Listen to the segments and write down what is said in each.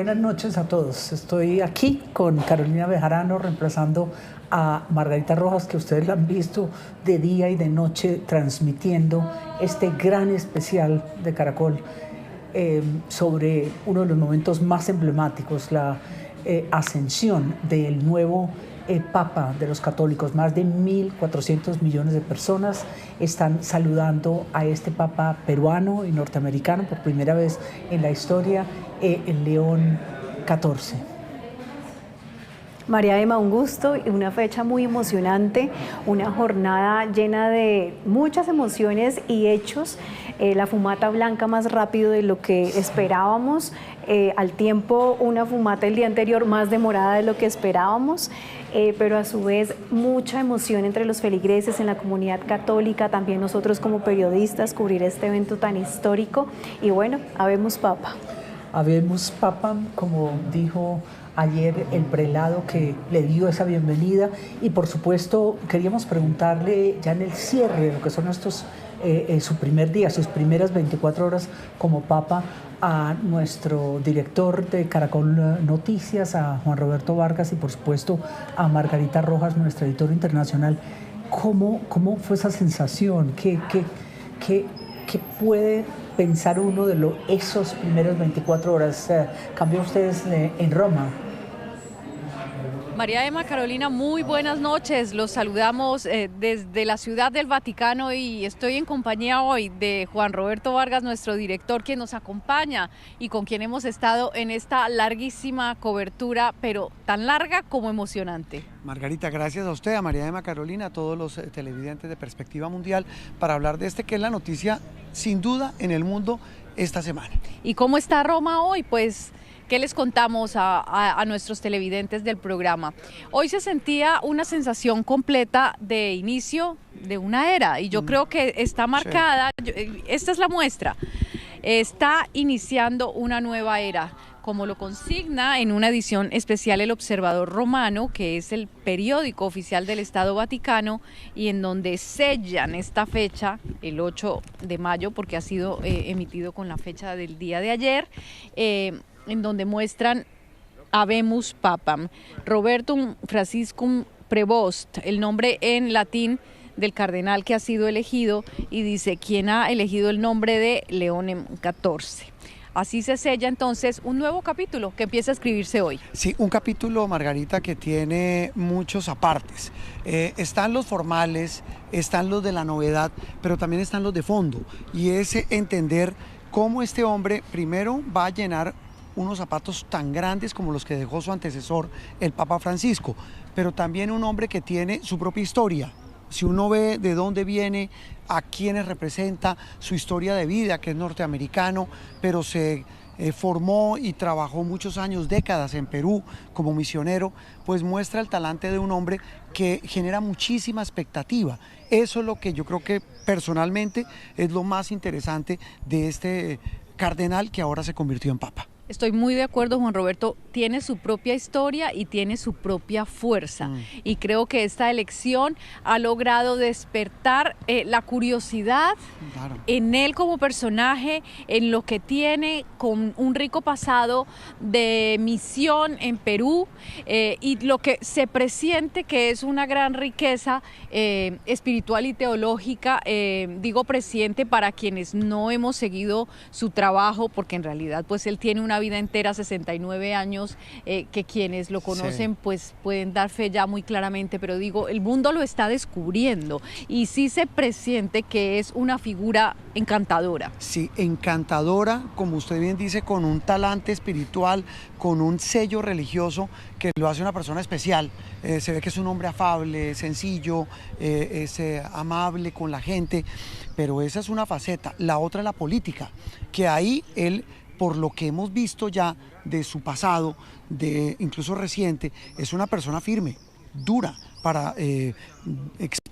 Buenas noches a todos. Estoy aquí con Carolina Bejarano reemplazando a Margarita Rojas, que ustedes la han visto de día y de noche transmitiendo este gran especial de Caracol sobre uno de los momentos más emblemáticos, la ascensión del nuevo Papa de los católicos. Más de 1.400 millones de personas están saludando a este Papa peruano y norteamericano por primera vez en la historia, el León XIV. María Emma, un gusto y una fecha muy emocionante, una jornada llena de muchas emociones y hechos. La fumata blanca más rápido de lo que esperábamos, al tiempo una fumata el día anterior más demorada de lo que esperábamos, pero a su vez mucha emoción entre los feligreses, en la comunidad católica, también nosotros como periodistas, cubrir este evento tan histórico. Y bueno, habemos Papa. Habemos Papa, como dijo ayer el prelado que le dio esa bienvenida, y por supuesto queríamos preguntarle ya en el cierre de lo que son estos, su primer día, sus primeras 24 horas como Papa, a nuestro director de Caracol Noticias, a Juan Roberto Vargas, y por supuesto a Margarita Rojas, nuestra editora internacional. ¿Cómo fue esa sensación? ¿Qué puede pensar uno de esos primeros 24 horas? ¿Cambió ustedes en Roma? María Emma, Carolina, muy buenas noches. Los saludamos desde la Ciudad del Vaticano y estoy en compañía hoy de Juan Roberto Vargas, nuestro director, quien nos acompaña y con quien hemos estado en esta larguísima cobertura, pero tan larga como emocionante. Margarita, gracias a usted, a María Emma, Carolina, a todos los televidentes de Perspectiva Mundial, para hablar de que es la noticia sin duda en el mundo esta semana. ¿Y cómo está Roma hoy? Pues, ¿qué les contamos a nuestros televidentes del programa? Hoy se sentía una sensación completa de inicio de una era, y yo creo que está marcada, esta es la muestra, está iniciando una nueva era, como lo consigna en una edición especial El Observador Romano, que es el periódico oficial del Estado Vaticano, y en donde sellan esta fecha, el 8 de mayo, porque ha sido emitido con la fecha del día de ayer, en donde muestran Habemus Papam, Robertum Franciscum Prevost, el nombre en latín del cardenal que ha sido elegido, y dice quién ha elegido el nombre de León XIV. Así se sella entonces un nuevo capítulo que empieza a escribirse hoy. Sí, un capítulo, Margarita, que tiene muchos apartes. Están los formales, están los de la novedad, pero también están los de fondo, y es entender cómo este hombre primero va a llenar unos zapatos tan grandes como los que dejó su antecesor, el Papa Francisco, pero también un hombre que tiene su propia historia. Si uno ve de dónde viene, a quiénes representa, su historia de vida, que es norteamericano, pero se formó y trabajó muchos años, décadas en Perú como misionero, pues muestra el talante de un hombre que genera muchísima expectativa. Eso es lo que yo creo que personalmente es lo más interesante de este cardenal que ahora se convirtió en Papa. Estoy muy de acuerdo, Juan Roberto, tiene su propia historia y tiene su propia fuerza, y creo que esta elección ha logrado despertar la curiosidad, claro, en él como personaje, en lo que tiene, con un rico pasado de misión en Perú, y lo que se presiente que es una gran riqueza espiritual y teológica. Digo presiente para quienes no hemos seguido su trabajo, porque en realidad pues él tiene una vida entera, 69 años, que quienes lo conocen pues pueden dar fe ya muy claramente, pero digo, el mundo lo está descubriendo y sí se presiente que es una figura encantadora. Sí, encantadora, como usted bien dice, con un talante espiritual, con un sello religioso que lo hace una persona especial. Se ve que es un hombre afable, sencillo, es amable con la gente, pero esa es una faceta. La otra es la política, que ahí él, por lo que hemos visto ya de su pasado, incluso reciente, es una persona firme, dura, para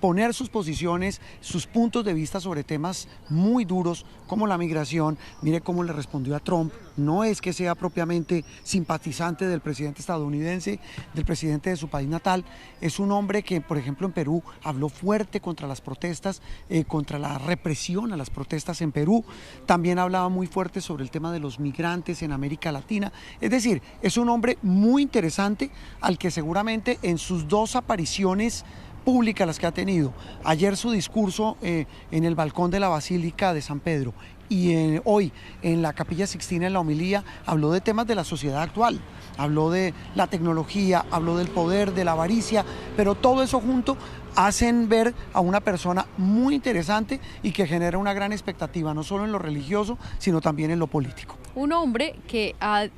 exponer sus posiciones, sus puntos de vista sobre temas muy duros como la migración. Mire cómo le respondió a Trump. No es que sea propiamente simpatizante del presidente estadounidense, del presidente de su país natal. Es un hombre que, por ejemplo, en Perú habló fuerte contra las protestas, contra la represión a las protestas en Perú. También hablaba muy fuerte sobre el tema de los migrantes en América Latina. Es decir, es un hombre muy interesante al que seguramente en sus dos apariciones públicas las que ha tenido, ayer su discurso en el balcón de la Basílica de San Pedro y hoy en la Capilla Sixtina en la homilía, habló de temas de la sociedad actual, habló de la tecnología, habló del poder, de la avaricia, pero todo eso junto hacen ver a una persona muy interesante y que genera una gran expectativa, no solo en lo religioso, sino también en lo político. Un hombre que ha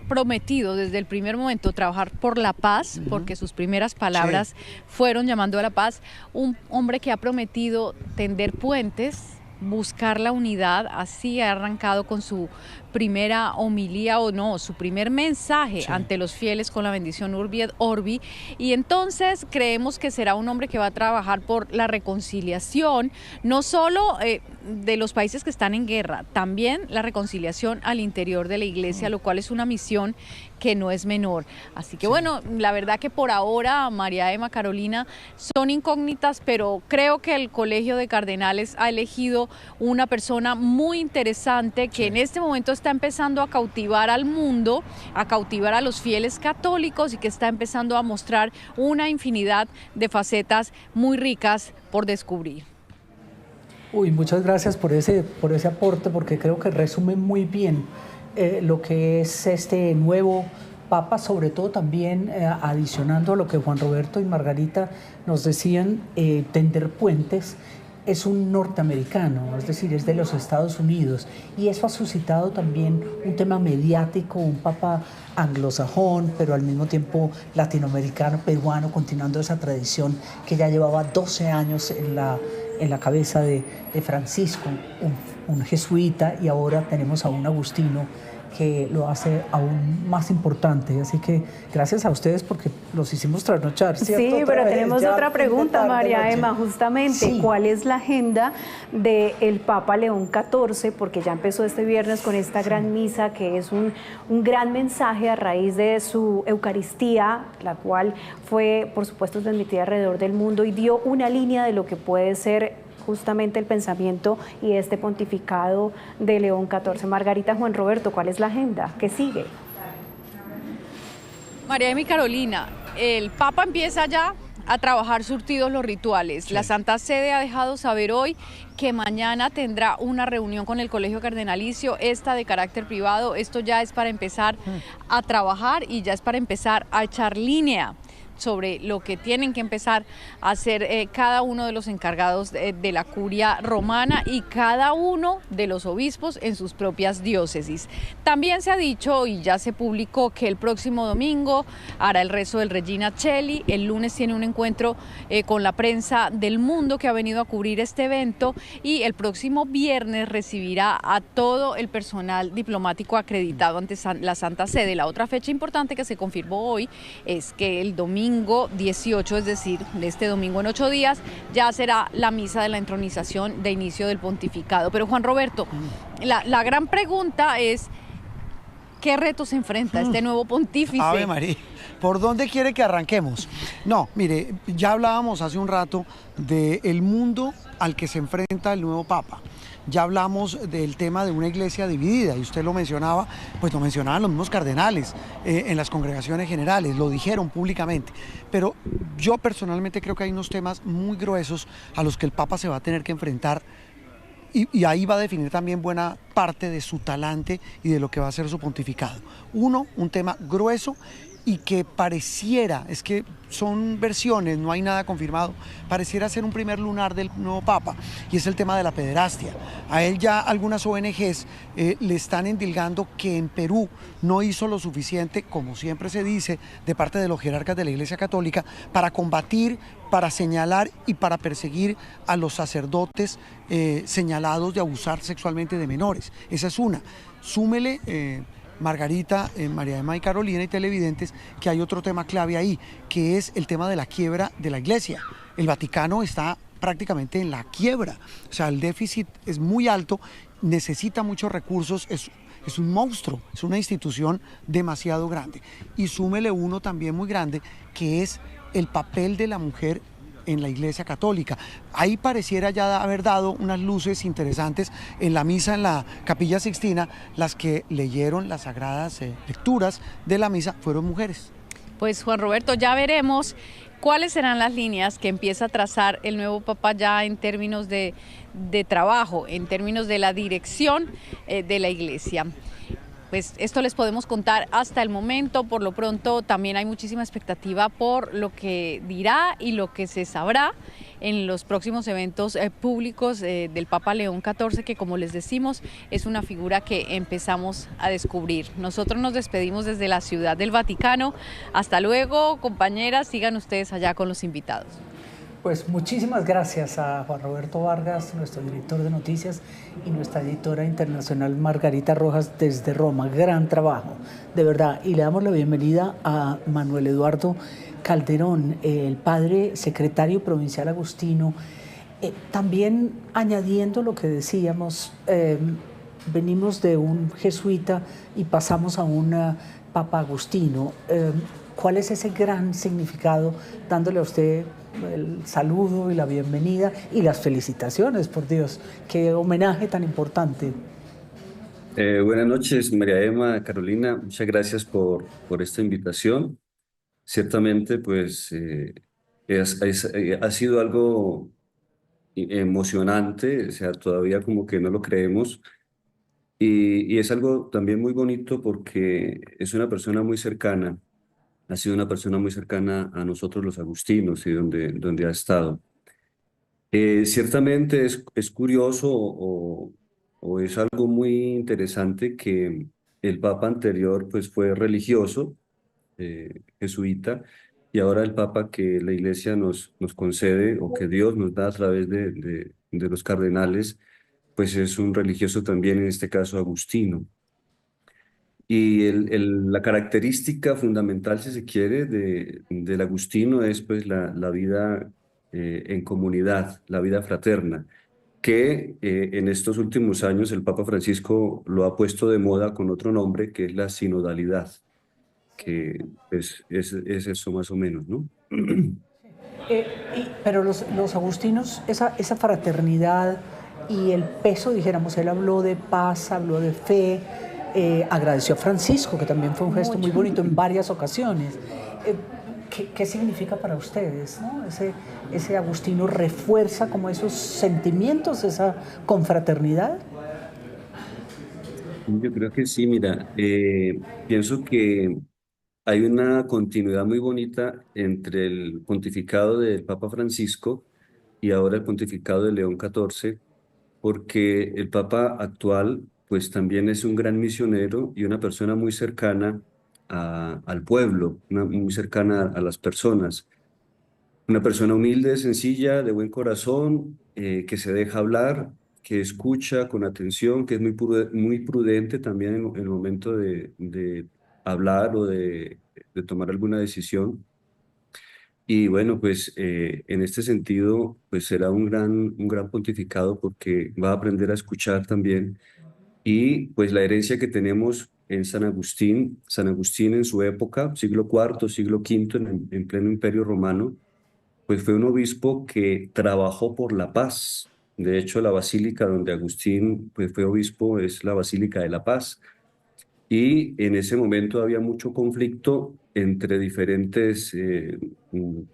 prometido desde el primer momento trabajar por la paz, porque sus primeras palabras fueron llamando a la paz, un hombre que ha prometido tender puentes, buscar la unidad, así ha arrancado con su primera homilía o no, su primer mensaje ante los fieles con la bendición Urbi et Orbi, y entonces creemos que será un hombre que va a trabajar por la reconciliación, no solo de los países que están en guerra, también la reconciliación al interior de la iglesia, lo cual es una misión que no es menor. Así que bueno, la verdad que por ahora, María Emma, Carolina, son incógnitas, pero creo que el Colegio de Cardenales ha elegido una persona muy interesante que en este momento está empezando a cautivar al mundo, a cautivar a los fieles católicos y que está empezando a mostrar una infinidad de facetas muy ricas por descubrir. Uy, muchas gracias por ese aporte, porque creo que resume muy bien lo que es este nuevo Papa, sobre todo también adicionando a lo que Juan Roberto y Margarita nos decían, tender puentes. Es un norteamericano, es decir, es de los Estados Unidos, y eso ha suscitado también un tema mediático, un papa anglosajón, pero al mismo tiempo latinoamericano, peruano, continuando esa tradición que ya llevaba 12 años en la cabeza de Francisco, un jesuita, y ahora tenemos a un agustino que lo hace aún más importante. Así que gracias a ustedes porque los hicimos trasnochar, ¿cierto? Sí, pero tenemos otra pregunta, María Emma, justamente. Sí. ¿Cuál es la agenda del Papa León XIV? Porque ya empezó este viernes con esta gran misa, que es un gran mensaje a raíz de su Eucaristía, la cual fue, por supuesto, transmitida alrededor del mundo y dio una línea de lo que puede ser justamente el pensamiento y este pontificado de León XIV. Margarita, Juan Roberto, ¿cuál es la agenda? ¿Qué sigue? María Emma y Carolina, el Papa empieza ya a trabajar surtidos los rituales. Sí. La Santa Sede ha dejado saber hoy que mañana tendrá una reunión con el Colegio Cardenalicio, esta de carácter privado. Esto ya es para empezar a trabajar y ya es para empezar a echar línea sobre lo que tienen que empezar a hacer cada uno de los encargados de la curia romana y cada uno de los obispos en sus propias diócesis. También se ha dicho y ya se publicó que el próximo domingo hará el rezo del Regina Coeli, el lunes tiene un encuentro con la prensa del mundo que ha venido a cubrir este evento y el próximo viernes recibirá a todo el personal diplomático acreditado ante la Santa Sede. La otra fecha importante que se confirmó hoy es que el domingo 18, es decir, de este domingo en 8 días, ya será la misa de la entronización de inicio del pontificado. Pero Juan Roberto, la gran pregunta es, ¿qué retos enfrenta este nuevo pontífice? Ave María, ¿por dónde quiere que arranquemos? No, mire, ya hablábamos hace un rato del mundo al que se enfrenta el nuevo Papa. Ya hablamos del tema de una iglesia dividida y usted lo mencionaba, pues lo mencionaban los mismos cardenales en las congregaciones generales, lo dijeron públicamente. Pero yo personalmente creo que hay unos temas muy gruesos a los que el Papa se va a tener que enfrentar y ahí va a definir también buena parte de su talante y de lo que va a ser su pontificado. Uno, un tema grueso y que pareciera, es que son versiones, no hay nada confirmado, pareciera ser un primer lunar del nuevo Papa, y es el tema de la pederastia. A él ya algunas ONGs le están endilgando que en Perú no hizo lo suficiente, como siempre se dice, de parte de los jerarcas de la Iglesia Católica, para combatir, para señalar y para perseguir a los sacerdotes señalados de abusar sexualmente de menores. Esa es una. Súmele... Margarita, María Emma y Carolina y televidentes, que hay otro tema clave ahí, que es el tema de la quiebra de la iglesia. El Vaticano está prácticamente en la quiebra. O sea, el déficit es muy alto, necesita muchos recursos, es un monstruo, es una institución demasiado grande. Y súmele uno también muy grande, que es el papel de la mujer en la Iglesia Católica. Ahí pareciera ya haber dado unas luces interesantes en la misa en la Capilla Sixtina. Las que leyeron las sagradas lecturas de la misa fueron mujeres. Pues Juan Roberto, ya veremos cuáles serán las líneas que empieza a trazar el nuevo Papa ya en términos de trabajo, en términos de la dirección de la Iglesia. Pues esto les podemos contar hasta el momento. Por lo pronto también hay muchísima expectativa por lo que dirá y lo que se sabrá en los próximos eventos públicos del Papa León XIV, que como les decimos es una figura que empezamos a descubrir. Nosotros nos despedimos desde la Ciudad del Vaticano. Hasta luego, compañeras, sigan ustedes allá con los invitados. Pues muchísimas gracias a Juan Roberto Vargas, nuestro director de noticias, y nuestra editora internacional Margarita Rojas desde Roma. Gran trabajo, de verdad. Y le damos la bienvenida a Manuel Eduardo Calderón, el padre secretario provincial agustino. También añadiendo lo que decíamos, venimos de un jesuita y pasamos a un papa agustino. ¿Cuál es ese gran significado, dándole a usted el saludo y la bienvenida y las felicitaciones, por Dios? Qué homenaje tan importante. Buenas noches, María Emma, Carolina, muchas gracias por esta invitación. Ciertamente, pues, ha sido algo emocionante, o sea, todavía como que no lo creemos, y es algo también muy bonito porque es una persona muy cercana, ha sido una persona muy cercana a nosotros los agustinos y donde ha estado. Ciertamente es curioso o es algo muy interesante que el papa anterior pues fue religioso, jesuita, y ahora el papa que la iglesia nos concede o que Dios nos da a través de los cardenales, pues es un religioso también, en este caso agustino. Y la característica fundamental, si se quiere, del agustino es pues la vida en comunidad, la vida fraterna, que en estos últimos años el Papa Francisco lo ha puesto de moda con otro nombre, que es la sinodalidad, que es eso más o menos, ¿no? Pero los agustinos, esa fraternidad y el peso, dijéramos, él habló de paz, habló de fe, agradeció a Francisco, que también fue un gesto muy bonito en varias ocasiones. ¿Qué significa para ustedes, ¿no? Ese agustino refuerza como esos sentimientos, esa confraternidad. Yo creo que sí, mira, pienso que hay una continuidad muy bonita entre el pontificado del Papa Francisco y ahora el pontificado de León XIV, porque el Papa actual pues también es un gran misionero y una persona muy cercana al pueblo, muy cercana a las personas. Una persona humilde, sencilla, de buen corazón, que se deja hablar, que escucha con atención, que es muy prudente también en el momento de hablar o de tomar alguna decisión. Y bueno, pues en este sentido, pues será un gran pontificado porque va a aprender a escuchar también. Y pues la herencia que tenemos en San Agustín en su época, siglo IV, siglo V, en pleno Imperio Romano, pues fue un obispo que trabajó por la paz. De hecho, la basílica donde Agustín pues, fue obispo es la Basílica de la Paz. Y en ese momento había mucho conflicto entre diferentes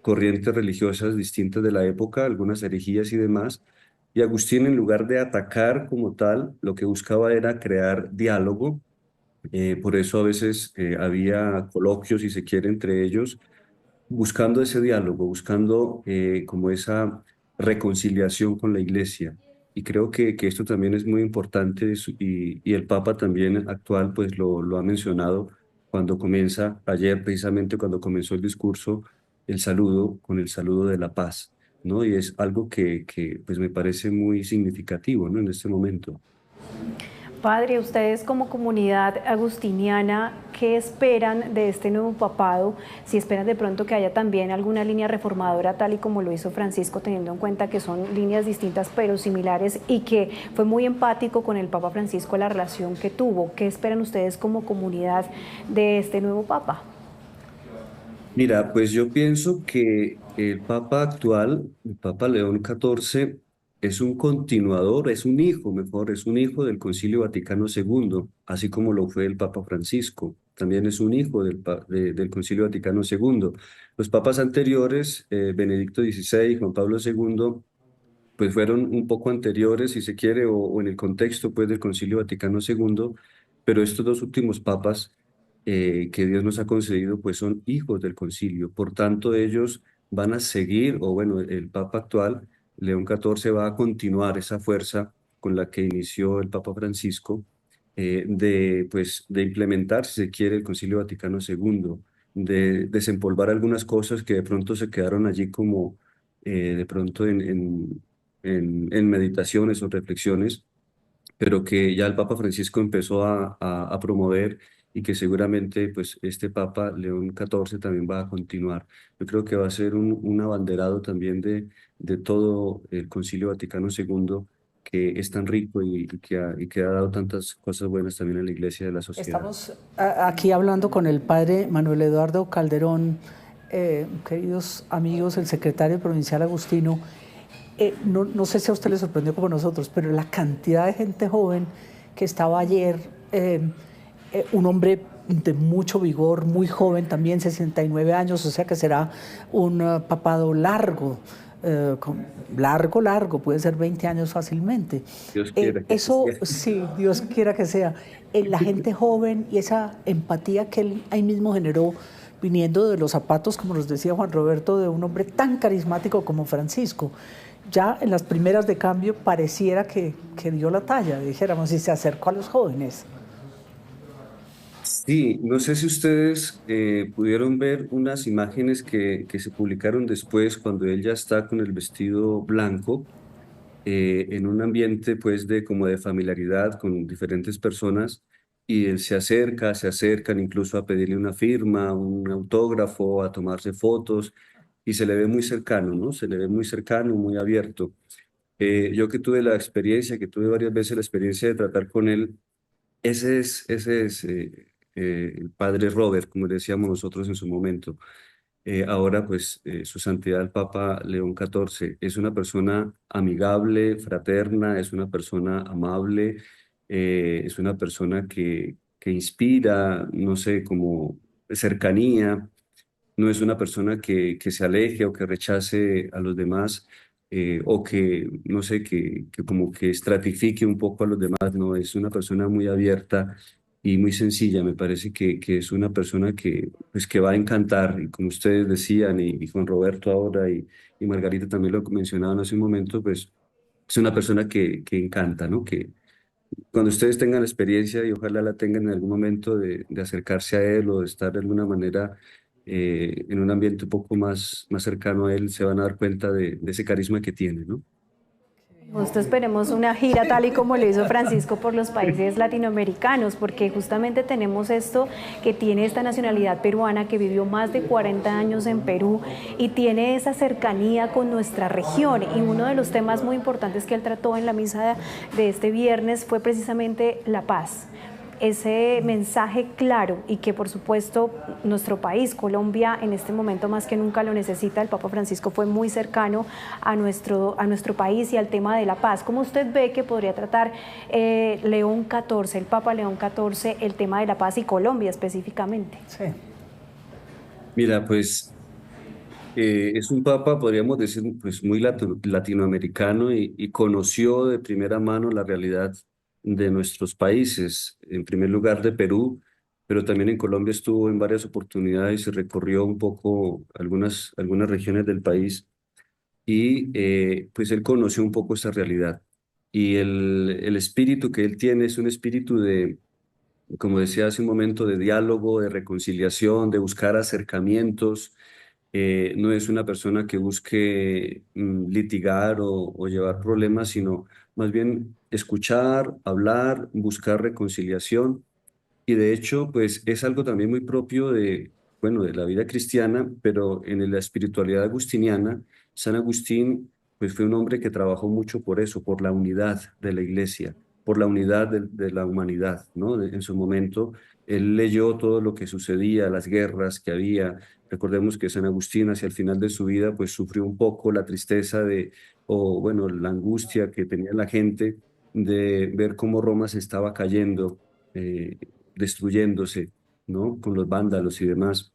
corrientes religiosas distintas de la época, algunas herejías y demás. Y Agustín, en lugar de atacar como tal, lo que buscaba era crear diálogo. Por eso a veces había coloquios, si se quiere, entre ellos, buscando ese diálogo, buscando como esa reconciliación con la iglesia. Y creo que esto también es muy importante y el Papa también actual pues lo ha mencionado cuando comienza, ayer precisamente cuando comenzó el discurso, el saludo con el saludo de la paz, ¿no? Y es algo que pues me parece muy significativo, ¿no? En este momento. Padre, ustedes como comunidad agustiniana, ¿qué esperan de este nuevo papado? Si esperan de pronto que haya también alguna línea reformadora, tal y como lo hizo Francisco, teniendo en cuenta que son líneas distintas pero similares y que fue muy empático con el Papa Francisco la relación que tuvo. ¿Qué esperan ustedes como comunidad de este nuevo papa? Mira, pues yo pienso que el Papa actual, el Papa León XIV, es un continuador, es un hijo, mejor, es un hijo del Concilio Vaticano II, así como lo fue el Papa Francisco. También es un hijo del Concilio Vaticano II. Los papas anteriores, Benedicto XVI, Juan Pablo II, pues fueron un poco anteriores, si se quiere, o en el contexto pues, del Concilio Vaticano II, pero estos dos últimos papas que Dios nos ha concedido, pues son hijos del concilio. Por tanto, ellos van a seguir, o bueno, el Papa actual, León XIV, va a continuar esa fuerza con la que inició el Papa Francisco, pues, de implementar, si se quiere, el Concilio Vaticano II, de desempolvar algunas cosas que de pronto se quedaron allí como de pronto en meditaciones o reflexiones, pero que ya el Papa Francisco empezó a promover y que seguramente pues este Papa León XIV también va a continuar. Yo creo que va a ser un abanderado también de todo el Concilio Vaticano II, que es tan rico y que ha dado tantas cosas buenas también a la Iglesia y a la sociedad. Estamos aquí hablando con el padre Manuel Eduardo Calderón, queridos amigos, el secretario provincial agustino. No sé si a usted le sorprendió como nosotros, pero la cantidad de gente joven que estaba ayer, un hombre de mucho vigor, muy joven también, 69 años, o sea que será un papado largo, largo, puede ser 20 años fácilmente. Dios quiera que así Eso sea. sí, Dios quiera que sea. La gente joven y esa empatía que él ahí mismo generó, viniendo de los zapatos, como nos decía Juan Roberto, de un hombre tan carismático como Francisco. Ya en las primeras de cambio pareciera que dio la talla, dijéramos, y se acercó a los jóvenes. Sí, no sé si ustedes pudieron ver unas imágenes que se publicaron después cuando él ya está con el vestido blanco en un ambiente pues de como de familiaridad con diferentes personas y él se acercan incluso a pedirle una firma, un autógrafo, a tomarse fotos y se le ve muy cercano, ¿no? Se le ve muy cercano, muy abierto. Yo que tuve la experiencia, que tuve varias veces la experiencia de tratar con él, ese es el padre Robert, como le decíamos nosotros en su momento. Ahora, pues, su santidad el Papa León XIV es una persona amigable, fraterna, es una persona amable, es una persona que inspira, no sé, como cercanía, no es una persona que se aleje o que rechace a los demás o que, no sé, que como que estratifique un poco a los demás, no, es una persona muy abierta y muy sencilla, me parece que es una persona que, pues, que va a encantar, y como ustedes decían, y Juan Roberto ahora, y Margarita también lo mencionaban hace un momento, pues es una persona que encanta, ¿no? Que cuando ustedes tengan la experiencia, y ojalá la tengan en algún momento de acercarse a él o de estar de alguna manera en un ambiente un poco más cercano a él, se van a dar cuenta de ese carisma que tiene, ¿no? Justo esperemos una gira tal y como lo hizo Francisco por los países latinoamericanos, porque justamente tenemos esto, que tiene esta nacionalidad peruana, que vivió más de 40 años en Perú y tiene esa cercanía con nuestra región. Y uno de los temas muy importantes que él trató en la misa de este viernes fue precisamente la paz. Ese mensaje claro y que por supuesto nuestro país, Colombia, en este momento más que nunca lo necesita. El Papa Francisco fue muy cercano a nuestro país y al tema de la paz. ¿Cómo usted ve que podría tratar León XIV, el Papa León XIV, el tema de la paz y Colombia específicamente? Sí. Mira, pues es un papa, podríamos decir, pues muy latinoamericano y conoció de primera mano la realidad de nuestros países, en primer lugar de Perú, pero también en Colombia estuvo en varias oportunidades y recorrió un poco algunas regiones del país y pues él conoció un poco esa realidad. Y el espíritu que él tiene es un espíritu de, como decía hace un momento, de diálogo, de reconciliación, de buscar acercamientos. No es una persona que busque litigar o llevar problemas, sino más bien escuchar, hablar, buscar reconciliación. Y de hecho, pues es algo también muy propio de, bueno, de la vida cristiana, pero en la espiritualidad agustiniana, San Agustín, pues fue un hombre que trabajó mucho por eso, por la unidad de la iglesia, por la unidad de la humanidad, ¿no? En su momento, él leyó todo lo que sucedía, las guerras que había. Recordemos que San Agustín, hacia el final de su vida, pues sufrió un poco la tristeza de, o bueno, la angustia que tenía la gente de ver cómo Roma se estaba cayendo. Destruyéndose, ¿no? Con los vándalos y demás.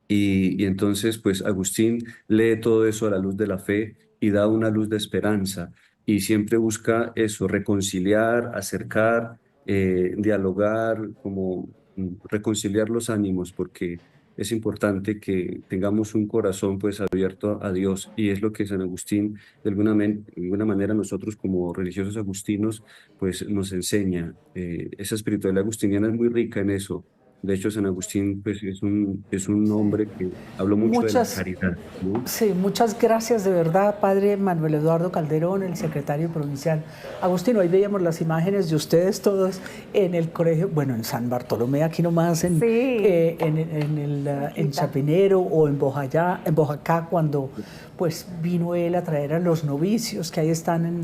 Y entonces, pues Agustín lee todo eso a la luz de la fe y da una luz de esperanza y siempre busca eso, reconciliar, acercar, dialogar, como reconciliar los ánimos, porque es importante que tengamos un corazón pues abierto a Dios y es lo que San Agustín de alguna manera nosotros como religiosos agustinos pues nos enseña. Esa espiritualidad agustiniana es muy rica en eso. De hecho, San Agustín pues, es un hombre que habló mucho de la Muchas, caridad, ¿no? sí, muchas gracias de verdad, padre Manuel Eduardo Calderón, el secretario provincial. Agustino, ahí veíamos las imágenes de ustedes todos en el colegio, bueno, en San Bartolomé, aquí nomás, Sí, en cerquita. Chapinero o en Bojacá, cuando pues vino él a traer a los novicios que ahí están en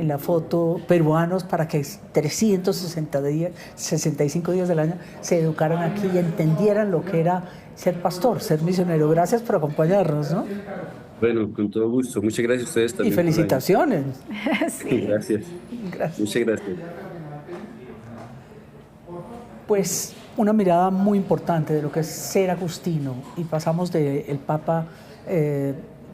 la foto, peruanos, para que 360 días, 65 días del año se educaran aquí y entendieran lo que era ser pastor, ser misionero. Gracias por acompañarnos, ¿no? Bueno, con todo gusto. Muchas gracias a ustedes Y también por la invitación. felicitaciones. Sí. Gracias. Gracias. Muchas gracias. Pues una mirada muy importante de lo que es ser agustino y pasamos del Papa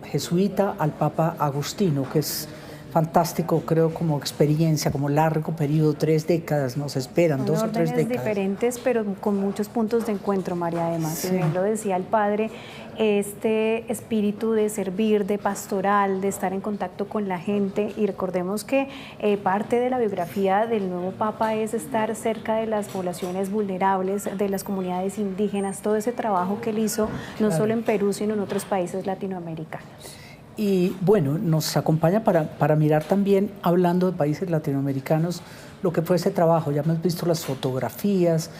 jesuita al Papa Agustino, que es fantástico, creo, como experiencia, como largo periodo, 3 décadas nos esperan, Son 2 o 3 órdenes décadas. diferentes, pero con muchos puntos de encuentro, María. Además, Sí. si bien lo decía el padre, este espíritu de servir, de pastoral, de estar en contacto con la gente. Y recordemos que parte de la biografía del nuevo Papa es estar cerca de las poblaciones vulnerables, de las comunidades indígenas, todo ese trabajo que él hizo, no solo en Perú, sino en otros países latinoamericanos. Y bueno, nos acompaña para mirar también, hablando de países latinoamericanos, lo que fue ese trabajo. Ya hemos visto las fotografías,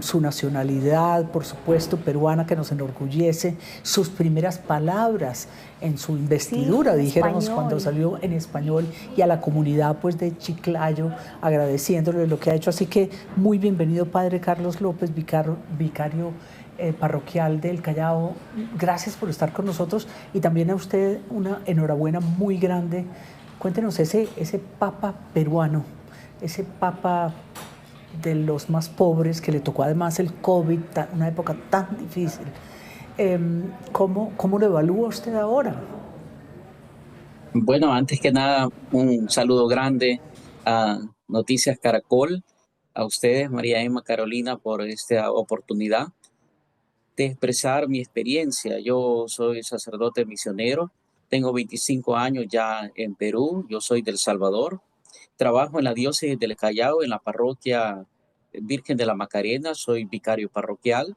su nacionalidad, por supuesto, peruana, que nos enorgullece, sus primeras palabras en su investidura, Sí, dijéramos, español. cuando salió en español, y a la comunidad pues de Chiclayo, agradeciéndole lo que ha hecho. Así que muy bienvenido, Padre Carlos López, vicario parroquial del Callao. Gracias por estar con nosotros y también a usted una enhorabuena muy grande. Cuéntenos ese papa peruano, ese papa de los más pobres que le tocó además el COVID, una época tan difícil. ¿Cómo lo evalúa usted ahora? Bueno, antes que nada, un saludo grande a Noticias Caracol, a ustedes, María Emma, Carolina, por esta oportunidad de expresar mi experiencia. Yo soy sacerdote misionero, tengo 25 años ya en Perú, yo soy del Salvador, trabajo en la diócesis del Callao, en la parroquia Virgen de la Macarena, soy vicario parroquial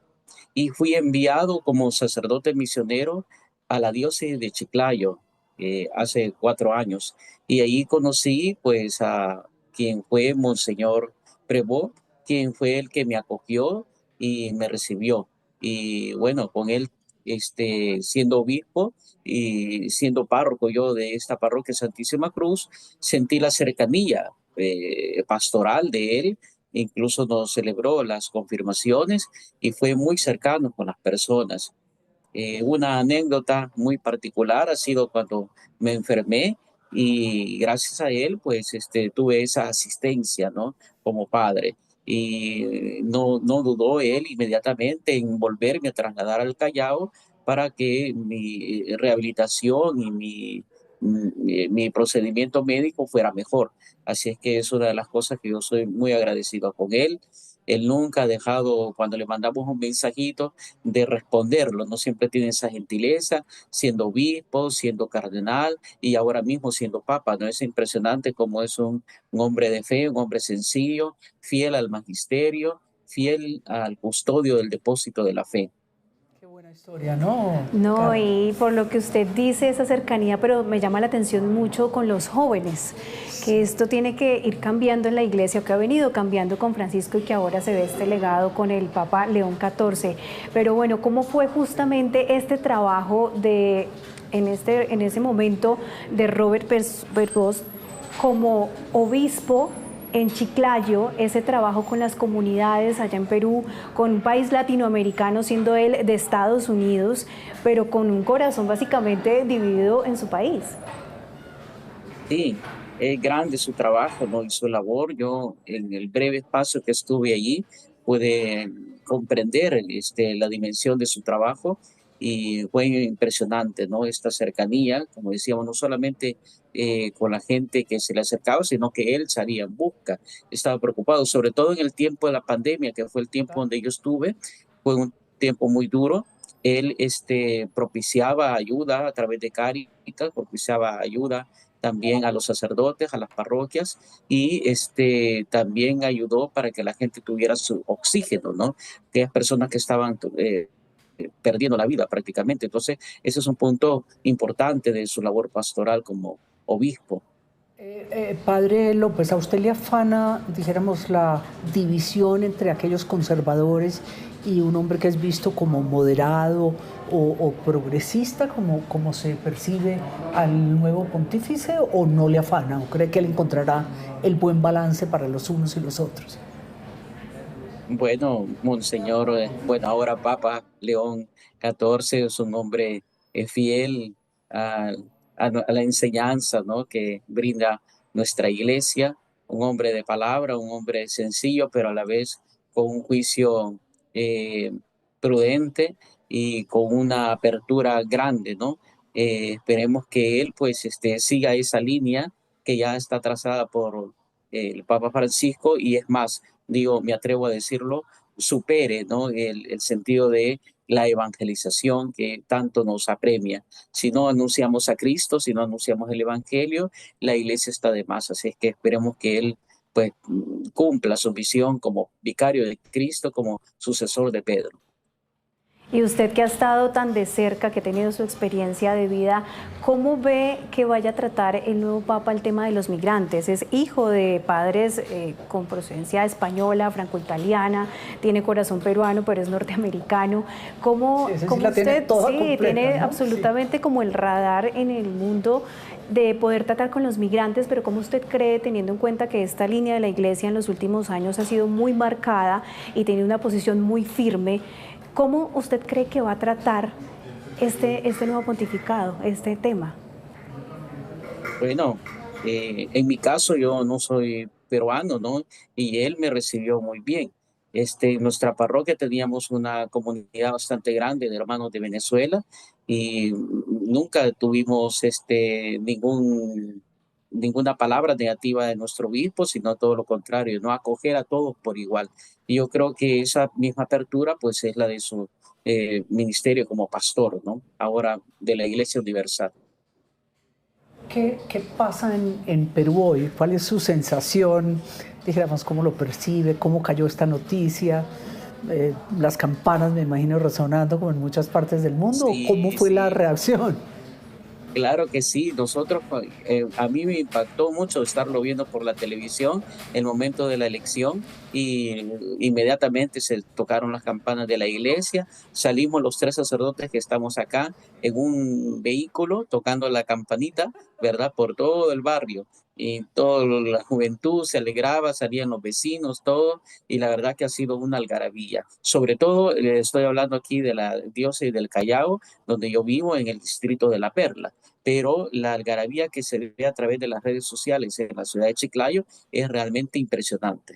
y fui enviado como sacerdote misionero a la diócesis de Chiclayo hace 4 años. Y ahí conocí pues a quien fue Monseñor Prevot, quien fue el que me acogió y me recibió. Y bueno, con él siendo obispo y siendo párroco yo de esta parroquia Santísima Cruz, sentí la cercanía pastoral de él. Incluso nos celebró las confirmaciones y fue muy cercano con las personas. Una anécdota muy particular ha sido cuando me enfermé y gracias a él pues tuve esa asistencia, ¿no? Como padre. Y no dudó él inmediatamente en volverme a trasladar al Callao para que mi rehabilitación y mi procedimiento médico fuera mejor. Así es que es una de las cosas que yo soy muy agradecido con él. Él nunca ha dejado, cuando le mandamos un mensajito, de responderlo. No siempre tiene esa gentileza, siendo obispo, siendo cardenal y ahora mismo siendo papa. No es impresionante cómo es un hombre de fe, un hombre sencillo, fiel al magisterio, fiel al custodio del depósito de la fe. Qué buena historia, ¿no? No, Claro. y por lo que usted dice, esa cercanía, pero me llama la atención mucho con los jóvenes, que esto tiene que ir cambiando en la iglesia, que ha venido cambiando con Francisco y que ahora se ve este legado con el Papa León XIV. Pero bueno, ¿cómo fue justamente este trabajo en ese momento de Robert Bergoz como obispo en Chiclayo, ese trabajo con las comunidades allá en Perú, con un país latinoamericano, siendo él de Estados Unidos, pero con un corazón básicamente dividido en su país? Sí, es grande su trabajo, ¿no? Y su labor. Yo, en el breve espacio que estuve allí, pude comprender la dimensión de su trabajo y fue impresionante, ¿no? Esta cercanía, como decíamos, no solamente con la gente que se le acercaba, sino que él salía en busca, estaba preocupado, sobre todo en el tiempo de la pandemia, que fue el tiempo donde yo estuve, fue un tiempo muy duro. Él propiciaba ayuda a través de Cáritas, propiciaba ayuda también a los sacerdotes, a las parroquias, y también ayudó para que la gente tuviera su oxígeno, ¿no? Aquellas personas que estaban perdiendo la vida prácticamente. Entonces, ese es un punto importante de su labor pastoral como obispo. Padre López, ¿a usted le afana, dijéramos, la división entre aquellos conservadores y un hombre que es visto como moderado o progresista, como se percibe al nuevo pontífice, o no le afana, o cree que él encontrará el buen balance para los unos y los otros? Bueno, Monseñor, bueno, ahora Papa León XIV es un hombre fiel a, a la enseñanza, ¿no? Que brinda nuestra iglesia, un hombre de palabra, un hombre sencillo, pero a la vez con un juicio eh, prudente y con una apertura grande, ¿no? Esperemos que él, pues, siga esa línea que ya está trazada por el Papa Francisco, y es más, digo, me atrevo a decirlo, supere, ¿no? El sentido de la evangelización que tanto nos apremia. Si no anunciamos a Cristo, si no anunciamos el Evangelio, la iglesia está de más. Así es que esperemos que él, pues, cumpla su misión como vicario de Cristo, como sucesor de Pedro. Y usted que ha estado tan de cerca, que ha tenido su experiencia de vida, ¿cómo ve que vaya a tratar el nuevo Papa el tema de los migrantes? Es hijo de padres con procedencia española, franco-italiana, tiene corazón peruano, pero es norteamericano. ¿Cómo, Sí, cómo la usted tiene toda completa, tiene ¿no? absolutamente como el radar en el mundo de poder tratar con los migrantes, pero cómo usted cree, teniendo en cuenta que esta línea de la Iglesia en los últimos años ha sido muy marcada y tiene una posición muy firme? ¿Cómo usted cree que va a tratar este nuevo pontificado, este tema? Bueno, en mi caso yo no soy peruano, ¿no? Y él me recibió muy bien. En nuestra parroquia teníamos una comunidad bastante grande de hermanos de Venezuela y nunca tuvimos ninguna palabra negativa de nuestro obispo, sino todo lo contrario, no acoger a todos por igual. Y yo creo que esa misma apertura pues es la de su ministerio como pastor, ¿no? Ahora de la Iglesia Universal. ¿Qué pasa en Perú hoy? ¿Cuál es su sensación? Dijéramos, ¿cómo lo percibe? ¿Cómo cayó esta noticia? Las campanas, me imagino, resonando como en muchas partes del mundo. Sí, ¿Cómo fue la sí. reacción? Claro que sí, nosotros, a mí me impactó mucho estarlo viendo por la televisión el momento de la elección, y inmediatamente se tocaron las campanas de la iglesia, salimos los tres sacerdotes que estamos acá en un vehículo tocando la campanita, ¿verdad? Por todo el barrio, y toda la juventud se alegraba, salían los vecinos, todo, y la verdad que ha sido una algarabía. Sobre todo, estoy hablando aquí de la diócesis del Callao, donde yo vivo en el distrito de La Perla, pero la algarabía que se ve a través de las redes sociales en la ciudad de Chiclayo es realmente impresionante.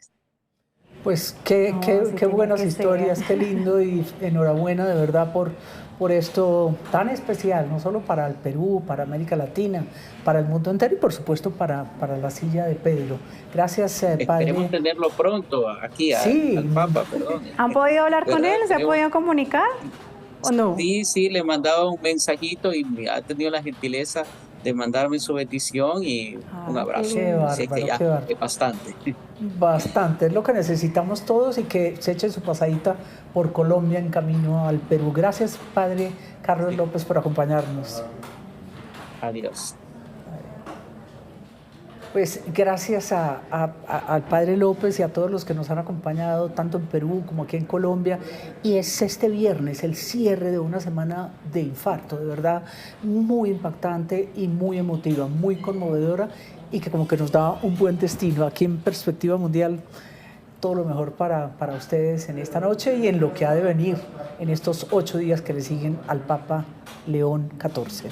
Pues No, sí qué tiene buenas que historias, ser. qué lindo, y enhorabuena de verdad por esto tan especial, no solo para el Perú, para América Latina, para el mundo entero y por supuesto para la silla de Pedro. Gracias, Esperemos Padre. tenerlo pronto aquí Sí, al Papa, perdón. ¿Han podido hablar con él? ¿Verdad? ¿Se ha podido comunicar o no? Sí, sí, le mandaba un mensajito y me ha tenido la gentileza de mandarme su bendición y un abrazo. Qué Así es que bárbaro, ya, qué bárbaro. bastante. Bastante, es lo que necesitamos todos y que se eche su pasadita por Colombia en camino al Perú. Gracias, Padre Carlos López, por acompañarnos. Adiós. Pues gracias al Padre López y a todos los que nos han acompañado, tanto en Perú como aquí en Colombia. Y es este viernes el cierre de una semana de infarto, de verdad, muy impactante y muy emotiva, muy conmovedora, y que como que nos da un buen destino. Aquí en Perspectiva Mundial, todo lo mejor para ustedes en esta noche y en lo que ha de venir en estos 8 días que le siguen al Papa León XIV.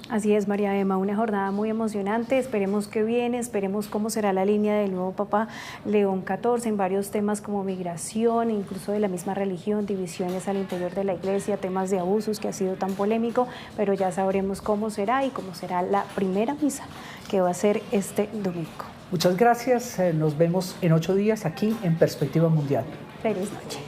Así es, María Emma, una jornada muy emocionante. Esperemos que viene, esperemos cómo será la línea del nuevo Papa León XIV en varios temas como migración, incluso de la misma religión, divisiones al interior de la Iglesia, temas de abusos que ha sido tan polémico, pero ya sabremos cómo será y cómo será la primera misa que va a ser este domingo. Muchas gracias, nos vemos en 8 días aquí en Perspectiva Mundial. Feliz noche.